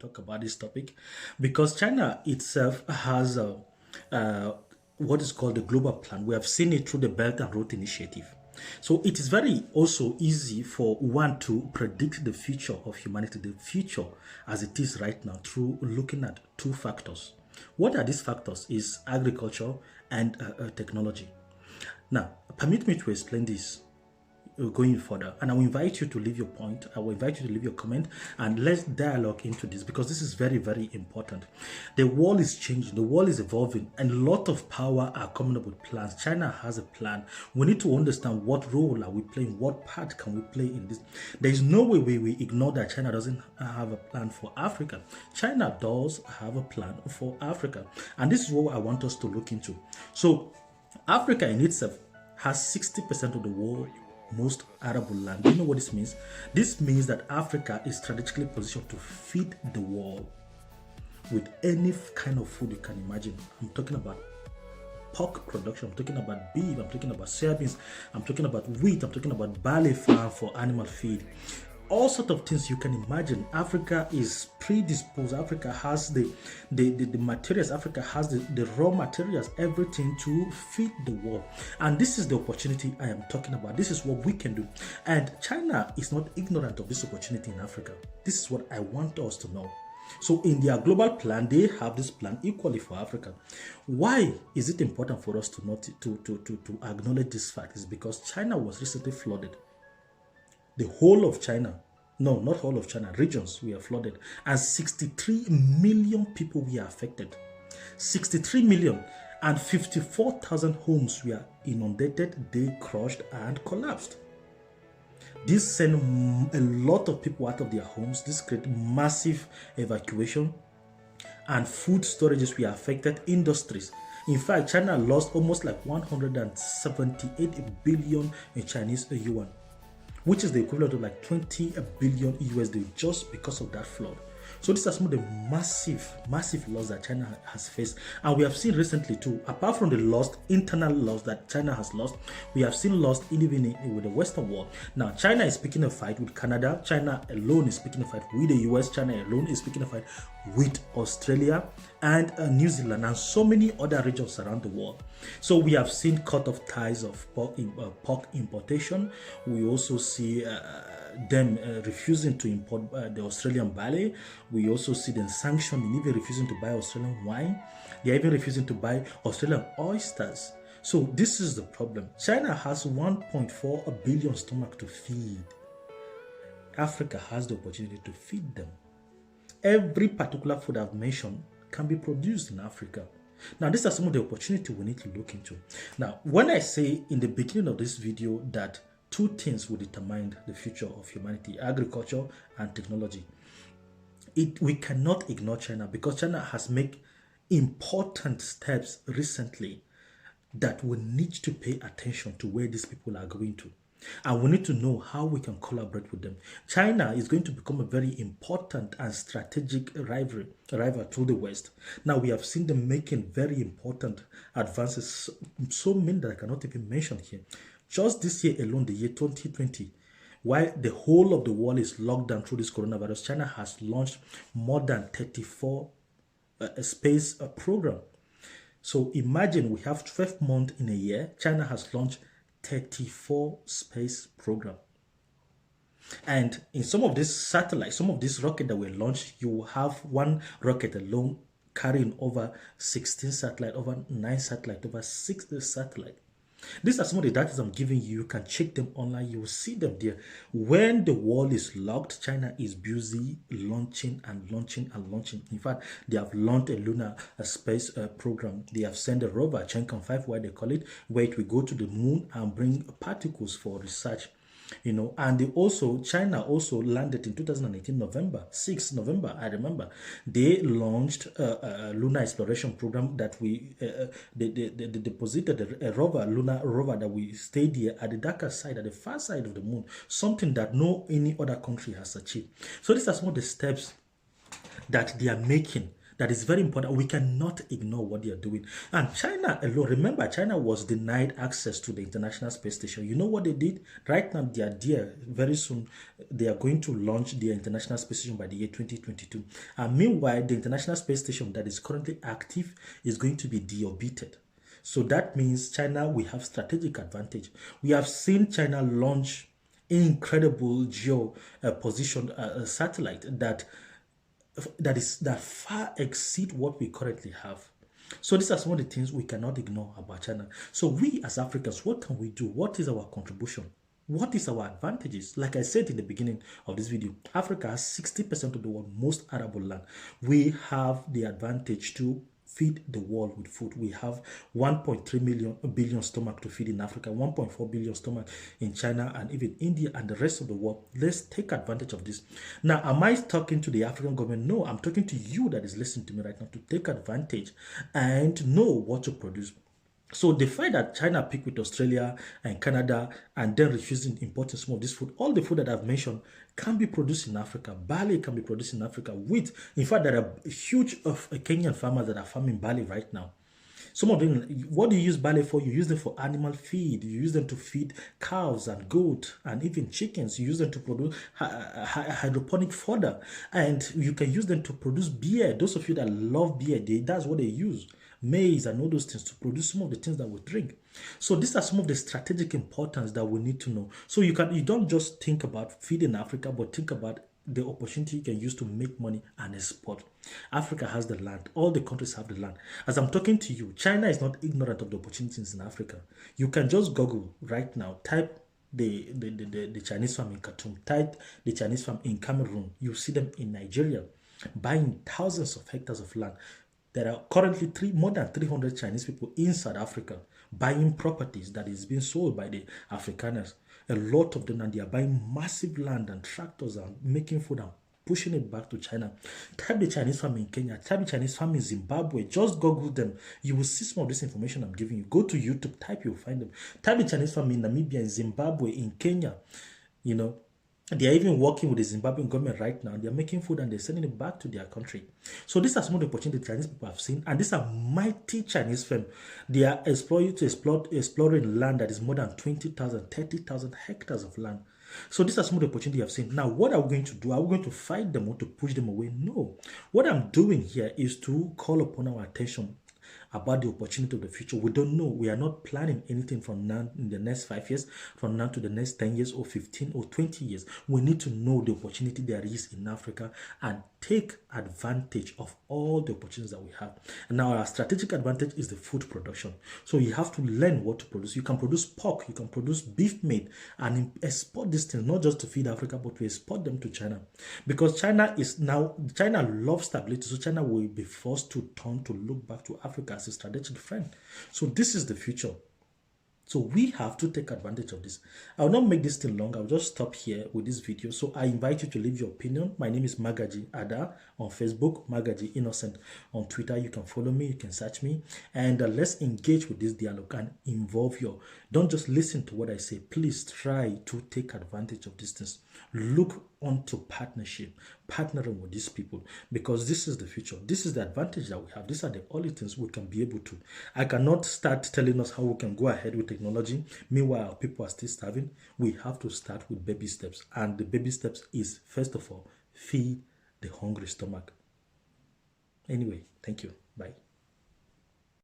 talk about this topic because China itself has what is called the global plan. We have seen it through the Belt and Road Initiative. So it is very also easy for one to predict the future of humanity, the future as it is right now, through looking at two factors. What are these factors? Is agriculture and technology. Now, permit me to explain this going further, and I will invite you to leave your point. I will invite you to leave your comment, and let's dialogue into this because this is very, very important. The world is changing, the world is evolving, and a lot of power are coming up with plans. China has a plan. We need to understand what role are we playing, what part can we play in this. There is no way we ignore that China doesn't have a plan for Africa. China does have a plan for Africa, and this is what I want us to look into. So Africa in itself has 60% of the world most arable land. Do you know what this means? This means that Africa is strategically positioned to feed the world with any kind of food you can imagine. I'm talking about pork production, I'm talking about beef, I'm talking about soybeans, I'm talking about wheat, I'm talking about barley farm for animal feed. All sorts of things you can imagine. Africa is predisposed. Africa has the materials. Africa has the raw materials, everything to feed the world. And this is the opportunity I am talking about. This is what we can do. And China is not ignorant of this opportunity in Africa. This is what I want us to know. So in their global plan, they have this plan equally for Africa. Why is it important for us to acknowledge this fact? Is because China was recently flooded. The whole of China, no, not whole of China, regions were flooded, and 63 million people were affected. 63 million, and 54,000 homes were inundated, they crushed and collapsed. This sent a lot of people out of their homes. This created massive evacuation, and food storages were affected, industries. In fact, China lost almost like 178 billion in Chinese yuan, which is the equivalent of like 20 billion USD just because of that flood. So these are some of the massive loss that China has faced. And we have seen recently too, apart from the internal loss that China has lost, we have seen loss even with the Western world. Now, China is picking a fight with Canada. China alone is picking a fight with the US. China alone is picking a fight with Australia and New Zealand and so many other regions around the world. So we have seen cut off ties of pork importation. We also see them refusing to import the Australian barley. We also see them sanctioning, even refusing to buy Australian wine. They're even refusing to buy Australian oysters. So this is the problem. China has 1.4 billion stomach to feed. Africa has the opportunity to feed them. Every particular food I've mentioned can be produced in Africa. Now, these are some of the opportunities we need to look into. Now, when I say in the beginning of this video that two things will determine the future of humanity, agriculture and technology, we cannot ignore China because China has made important steps recently that we need to pay attention to where these people are going to. And we need to know how we can collaborate with them. China is going to become a very important and strategic rival to the West. Now, we have seen them making very important advances, so many that I cannot even mention here. Just this year alone, the year 2020, while the whole of the world is locked down through this coronavirus, China has launched more than 34 space program. So imagine we have 12 months in a year. China has launched 34 space program. And in some of these satellites, some of these rockets that were launched, you will have one rocket alone carrying over 16 satellites, over 9 satellites, over 6 satellites. These are some of the data I'm giving you. You can check them online. You will see them there. When the world is locked, China is busy launching and launching and launching. In fact, they have launched a lunar space program. They have sent a rover, Chang'e 5, where they call it, where it will go to the moon and bring particles for research. And China also landed in 2018 November 6 November. I remember they launched a lunar exploration program that they deposited a lunar rover that we stayed here at the darker side, at the far side of the moon, something that no any other country has achieved. So these are some of the steps that they are making That is very important. We cannot ignore what they are doing. And China alone, remember, China was denied access to the International Space Station. You know what they did? Right now, they are there. Very soon, they are going to launch the International Space Station by the year 2022. And meanwhile, the International Space Station that is currently active is going to be deorbited. So that means China, we have strategic advantage. We have seen China launch incredible geo position satellite that far exceed what we currently have. So these are some of the things we cannot ignore about China. So we as Africans, what can we do? What is our contribution? What is our advantages? Like I said in the beginning of this video, Africa has 60% of the world most arable land. We have the advantage to feed the world with food. We have 1.3 billion stomach to feed in Africa, 1.4 billion stomach in China, and even India and the rest of the world. Let's take advantage of this. Now, am I talking to the African government? No, I'm talking to you that is listening to me right now to take advantage and know what to produce. So the fact that China picked with Australia and Canada and then refusing importing some of this food, all the food that I've mentioned can be produced in Africa. Barley can be produced in Africa. Wheat, in fact, there are huge of Kenyan farmers that are farming barley right now. Some of them, what do you use barley for? You use them for animal feed. You use them to feed cows and goat and even chickens. You use them to produce hydroponic fodder. And you can use them to produce beer. Those of you that love beer, that's what they use. Maize and all those things to produce some of the things that we drink. So these are some of the strategic importance that we need to know. So you don't just think about feeding Africa, but think about the opportunity you can use to make money and export. Africa has the land. All the countries have the land. As I'm talking to you, China is not ignorant of the opportunities in Africa. You can just Google right now, type the Chinese farm in Khartoum, type the Chinese farm in Cameroon. You see them in Nigeria buying thousands of hectares of land. There are currently more than 300 Chinese people in South Africa buying properties that is being sold by the Afrikaners. A lot of them, and they are buying massive land and tractors and making food and pushing it back to China. Type the Chinese farm in Kenya, type the Chinese farm in Zimbabwe, just Google them. You will see some of this information I'm giving you. Go to YouTube, type, you'll find them. Type the Chinese farm in Namibia, in Zimbabwe, in Kenya, you know. They are even working with the Zimbabwean government right now. They are making food and they're sending it back to their country. So these are some of the opportunities Chinese people have seen. And these are mighty Chinese firms. They are exploring land that is more than 20,000, 30,000 hectares of land. So these are some of the opportunities you have seen. Now, what are we going to do? Are we going to fight them or to push them away? No. What I'm doing here is to call upon our attention about the opportunity of the future. We don't know. We are not planning anything from now in the next 5 years, from now to the next 10 years or 15 or 20 years. We need to know the opportunity there is in Africa and take advantage of all the opportunities that we have. And now our strategic advantage is the food production. So you have to learn what to produce. You can produce pork, you can produce beef meat and export these things, not just to feed Africa, but to export them to China. Because China loves stability. So China will be forced to turn to look back to Africa as a strategic friend. So this is the future. So we have to take advantage of this. I will not make this thing long. I'll just stop here with this video. So I invite you to leave your opinion. My name is Magaji Ada on Facebook, Magaji Innocent on Twitter. You can follow me, you can search me, and let's engage with this dialogue and involve your. Don't just listen to what I say. Please try to take advantage of these things. Look onto partnership, partnering with these people, because this is the future. This is the advantage that we have. These are the only things we can be able to. I cannot start telling us how we can go ahead with technology. Meanwhile, our people are still starving. We have to start with baby steps. And the baby steps is, first of all, feed the hungry stomach. Anyway, thank you. Bye.